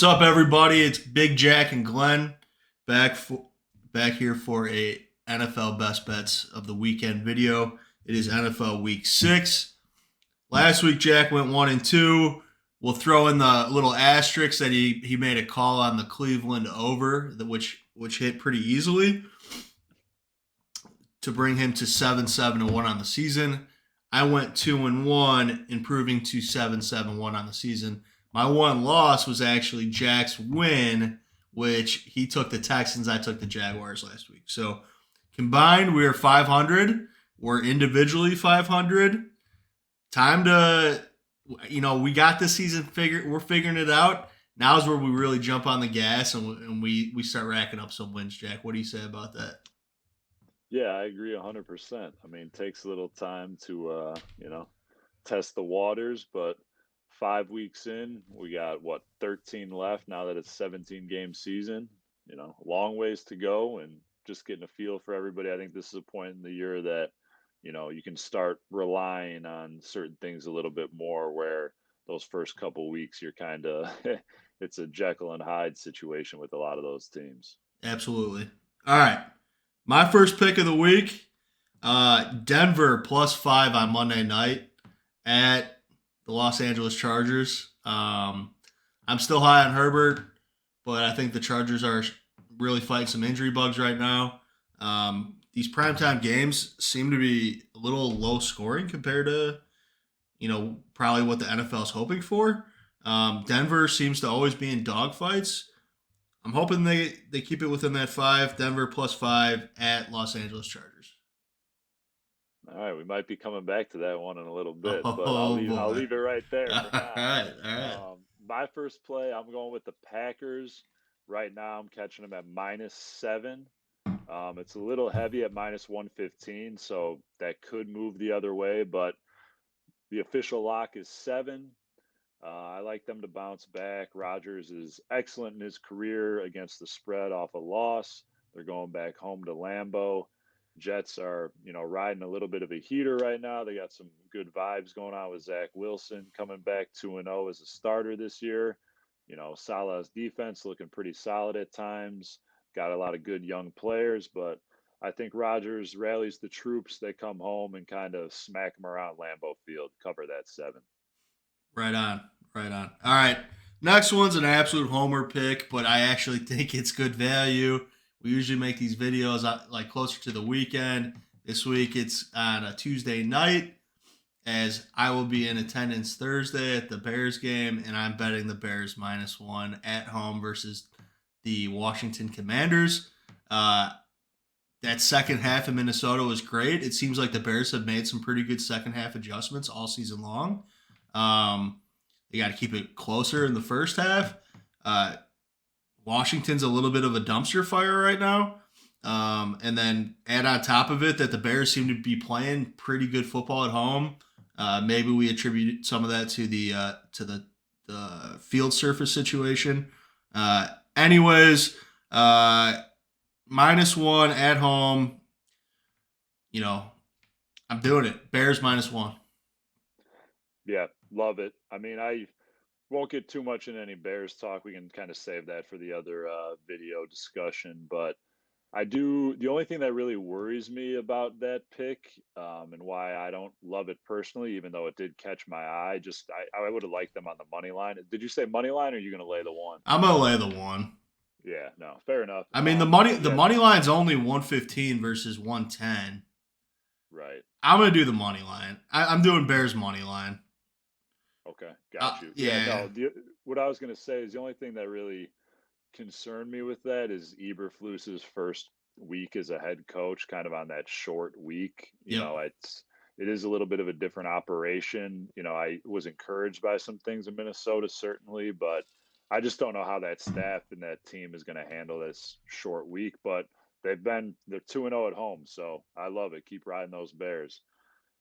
What's up, everybody? It's Big Jack and Glenn back for back here for a NFL best bets of the weekend video. It is NFL Week 6. Last week, Jack went 1-2. We'll throw in the little asterisk that he made a call on the Cleveland over, which hit pretty easily to bring him to 7-7-1 on the season. I went 2-1, improving to 7-7-1 on the season. My one loss was actually Jack's win, which he took the Texans. I took the Jaguars last week. So combined, we are 500. We're individually 500. Time to, we got this season figured. We're figuring it out. Now's where we really jump on the gas and we start racking up some wins. Jack, what do you say about that? Yeah, I agree 100%. I mean, takes a little time to, test the waters, but 5 weeks in, we got what, 13 left now that it's 17 game season. Long ways to go and just getting a feel for everybody. I think this is a point in the year that, you can start relying on certain things a little bit more where those first couple weeks you're kind of, it's a Jekyll and Hyde situation with a lot of those teams. Absolutely. All right. My first pick of the week, Denver +5 on Monday night at the Los Angeles Chargers. I'm still high on Herbert, but I think the Chargers are really fighting some injury bugs right now. These primetime games seem to be a little low scoring compared to, probably what the NFL is hoping for. Denver seems to always be in dogfights. I'm hoping they keep it within that five. Denver +5 at Los Angeles Chargers. All right, we might be coming back to that one in a little bit, but I'll Oh leave I'll boy! leave it right there All for now. right, all right. My first play, I'm going with the Packers. Right now, I'm catching them at -7. It's a little heavy at -115, so that could move the other way, but the official lock is 7. I like them to bounce back. Rodgers is excellent in his career against the spread off a loss. They're going back home to Lambeau. Jets are, riding a little bit of a heater right now. They got some good vibes going on with Zach Wilson coming back 2-0 as a starter this year. Salah's defense looking pretty solid at times. Got a lot of good young players, but I think Rodgers rallies the troops. They come home and kind of smack them around Lambeau Field, cover that 7. Right on, right on. All right, next one's an absolute homer pick, but I actually think it's good value. We usually make these videos like closer to the weekend. This week it's on a Tuesday night, as I will be in attendance Thursday at the Bears game, and I'm betting the Bears -1 at home versus the Washington Commanders. Uh, that second half in Minnesota was great. It seems like the Bears have made some pretty good second half adjustments all season long. They got to keep it closer in the first half. Uh, Washington's a little bit of a dumpster fire right now. And then add on top of it that the Bears seem to be playing pretty good football at home. Maybe we attribute some of that to the field surface situation. Anyways, -1 at home. You know, I'm doing it. Bears -1. Yeah, love it. I mean, I won't get too much in any Bears talk. We can kind of save that for the other video discussion. But I do. The only thing that really worries me about that pick, and why I don't love it personally, even though it did catch my eye, just I would have liked them on the money line. Did you say money line, or are you going to lay the one? I'm gonna lay the one. Yeah, no, fair enough. I mean the But the yeah, money line's only 115 versus 110. right. I'm gonna do the money line. I'm doing Bears money line. Okay, got you. Yeah, Yeah. no. What I was going to say is the only thing that really concern me with that is Eberflus's first week as a head coach, kind of on that short week. Yep. It is a little bit of a different operation. I was encouraged by some things in Minnesota, certainly, but I just don't know how that staff and that team is going to handle this short week. But they're 2-0 at home, so I love it. Keep riding those Bears.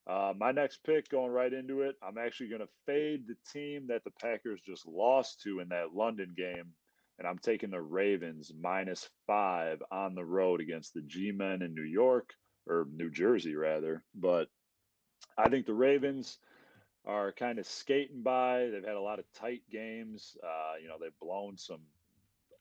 My next pick, going right into it, I'm actually going to fade the team that the Packers just lost to in that London game, and I'm taking the Ravens -5 on the road against the G-Men in New York, or New Jersey rather. But I think the Ravens, are kind of skating by. They've had a lot of tight games. They've blown some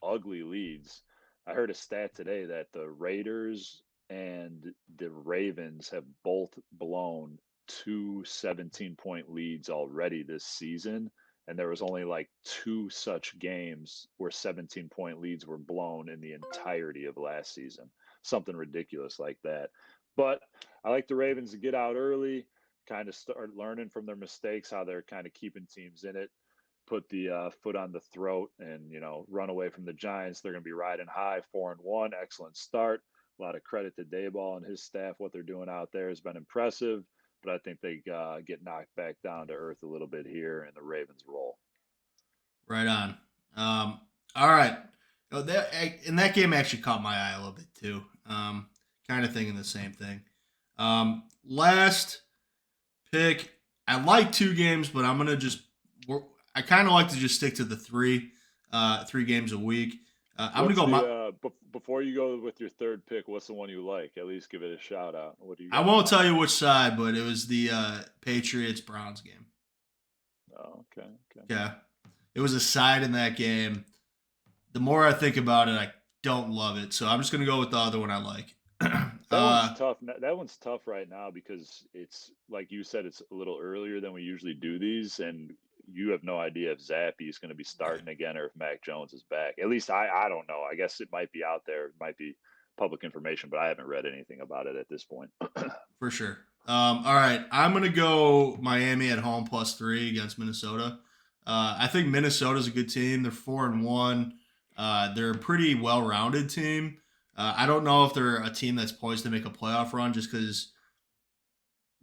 ugly leads. I heard a stat today that the Raiders and the Ravens have both blown two 17-point leads already this season. And there was only like two such games where 17-point leads were blown in the entirety of last season. Something ridiculous like that. But I like the Ravens to get out early, kind of start learning from their mistakes, how they're kind of keeping teams in it, put the foot on the throat, and run away from the Giants. They're going to be riding high, 4-1, excellent start. A lot of credit to Dayball and his staff. What they're doing out there has been impressive, but I think they get knocked back down to earth a little bit here, and the Ravens roll. Right on. All right. Oh, and that game actually caught my eye a little bit too. Kind of thinking the same thing. Last pick. I like two games, but I'm gonna just. I kind of like to just stick to the three games a week. I'm gonna What's go. before you go with your third pick? What's the one you like? At least give it a shout out. What do you I got in won't tell mind? you which side, but it was the Patriots Browns game. Oh, okay, okay. Yeah, it was a side in that game. The more I think about it, I don't love it. So I'm just gonna go with the other one I like. That one's tough. That one's tough right now because it's like you said, it's a little earlier than we usually do these, and you have no idea if Zappy is going to be Right. starting again or if Mac Jones is back. At least I don't know. I guess it might be out there, it might be public information, but I haven't read anything about it at this point. For sure. All right, I'm gonna go Miami at home +3 against Minnesota. I think Minnesota's a good team. They're 4-1. They're a pretty well-rounded team. I don't know if they're a team that's poised to make a playoff run just because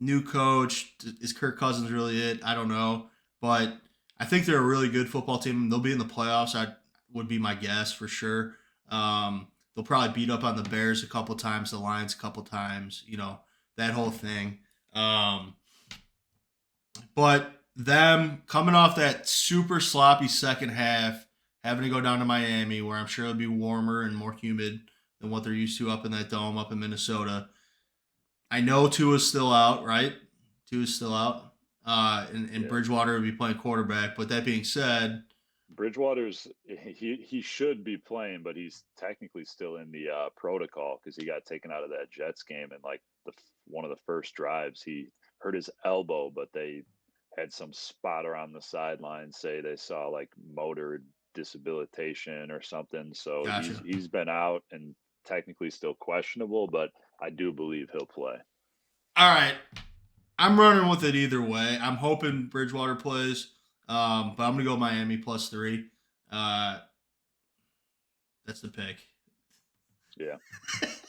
new coach is Kirk Cousins really it? I don't know, but I think they're a really good football team. They'll be in the playoffs. I would be my guess for sure. They'll probably beat up on the Bears a couple times, the Lions a couple times. That whole thing. But them coming off that super sloppy second half, having to go down to Miami, where I'm sure it'll be warmer and more humid than what they're used to up in that dome up in Minnesota. I know Tua's still out, right? Tua's still out. And Yeah. Bridgewater will be playing quarterback. But that being said, Bridgewater's he should be playing, but he's technically still in the protocol because he got taken out of that Jets game in like one of the first drives. He hurt his elbow, but they had some spotter on the sideline say they saw like motor disabilitation or something. So he's gotcha. he's been out and technically still questionable, but I do believe he'll play. All right. I'm running with it either way. I'm hoping Bridgewater plays, but I'm going to go Miami +3. Uh, that's the pick. Yeah.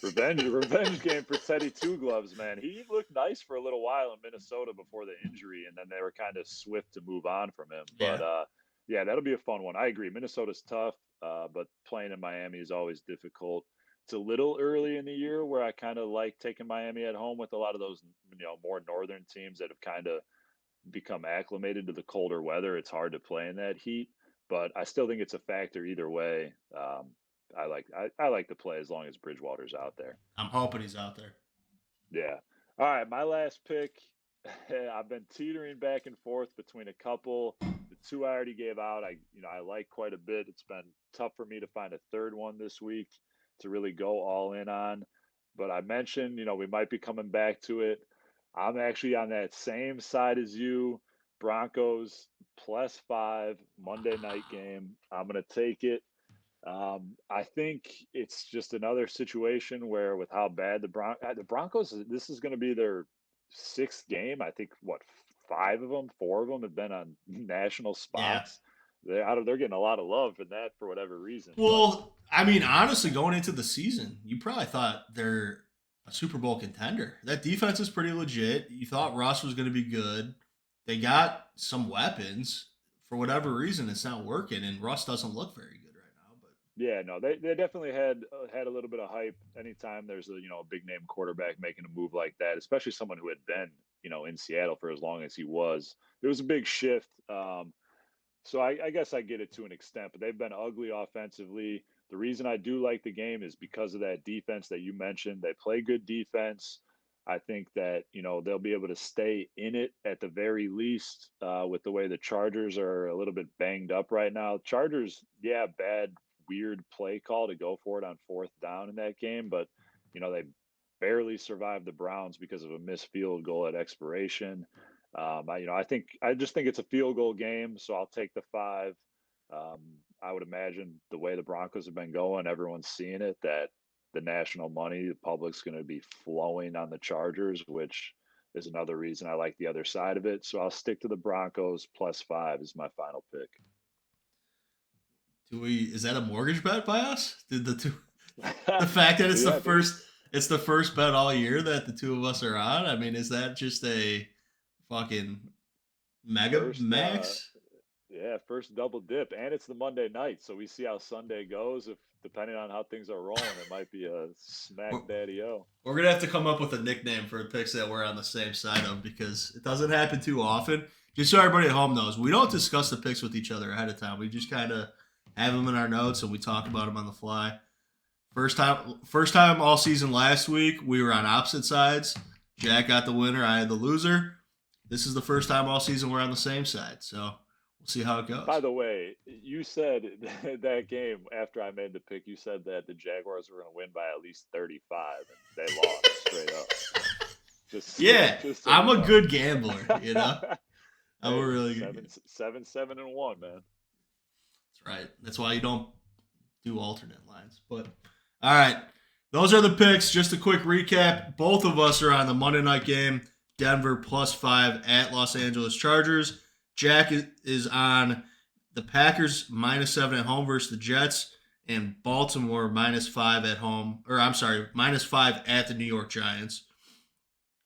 Revenge game for Teddy Two Gloves, man. He looked nice for a little while in Minnesota before the injury, and then they were kind of swift to move on from him. But Yeah. yeah, that'll be a fun one. I agree. Minnesota's tough, but playing in Miami is always difficult. It's a little early in the year where I kind of like taking Miami at home with a lot of those, more northern teams that have kind of become acclimated to the colder weather. It's hard to play in that heat, but I still think it's a factor either way. I like to play as long as Bridgewater's out there. I'm hoping he's out there. Yeah. All right, my last pick. I've been teetering back and forth between a couple. The two I already gave out, I like quite a bit. It's been tough for me to find a third one this week to really go all in on. But I mentioned, we might be coming back to it. I'm actually on that same side as you. Broncos +5 Monday night game. I'm gonna take it. I think it's just another situation where, with how bad the Broncos, this is going to be their sixth game. I think what four of them have been on national Yeah. spots. They're getting a lot of love for that for whatever reason. But Well, I mean, honestly, going into the season, you probably thought they're a Super Bowl contender. That defense is pretty legit. You thought Russ was going to be good. They got some weapons. For whatever reason, it's not working, and Russ doesn't look very good right now. But yeah, no, they definitely had a little bit of hype. Anytime there's a big name quarterback making a move like that, especially someone who had been in Seattle for as long as he was, it was a big shift. So I guess I get it to an extent, but they've been ugly offensively. The reason I do like the game is because of that defense that you mentioned. They play good defense. I think that, they'll be able to stay in it at the very least, with the way the Chargers are a little bit banged up right now. Chargers, yeah, bad, weird play call to go for it on fourth down in that game, but, they barely survived the Browns because of a missed field goal at expiration. I just think it's a field goal game, so I'll take the 5. Um, I would imagine the way the Broncos have been going, everyone's seeing it, that the national money, the public's going to be flowing on the Chargers, which is another reason I like the other side of it. So I'll stick to the Broncos +5 is my final pick. Is that a mortgage bet by us? Did the fact that Yeah, dude. it's the first bet all year that the two of us are on? I mean, is that just a fucking mega First, max? yeah, first double dip, and it's the Monday night, so we see how Sunday goes. If depending on how things are rolling, it might be a smack We're, daddy o. we're gonna have to come up with a nickname for the picks that we're on the same side of because it doesn't happen too often. Just so everybody at home knows, we don't discuss the picks with each other ahead of time. We just kind of have them in our notes and we talk about them on the fly. First time all season last week, we were on opposite sides. Jack got the winner, I had the loser. This is the first time all season we're on the same side, so we'll see how it By goes. the way, you said that game after I made the pick, you said that the Jaguars were going to win by at least 35, and they lost straight up. Just, Yeah, just so I'm you a know. good gambler, you know. I'm a Hey, really good gambler. 7-7-1, man. That's right. That's why you don't do alternate lines. But all right, those are the picks. Just a quick recap. Both of us are on the Monday night game. Denver +5 at Los Angeles Chargers. Jack is on the Packers -7 at home versus the Jets, and Baltimore -5 at home. Or I'm sorry, -5 at the New York Giants.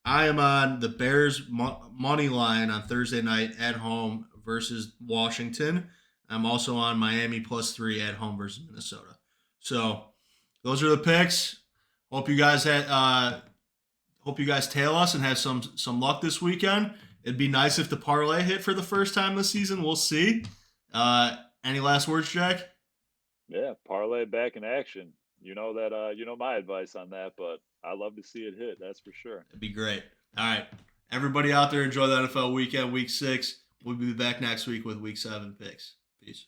I am on the Bears money line on Thursday night at home versus Washington. I'm also on Miami +3 at home versus Minnesota. So those are the picks. Hope you guys had hope you guys tail us and have some luck this weekend. It'd be nice if the parlay hit for the first time this season. We'll see. Any last words, Jack? Yeah, parlay back in action. You know my advice on that, but I love to see it hit. That's for sure. It'd be great. All right. Everybody out there, enjoy the NFL weekend, week 6. We'll be back next week with week 7 picks. Peace.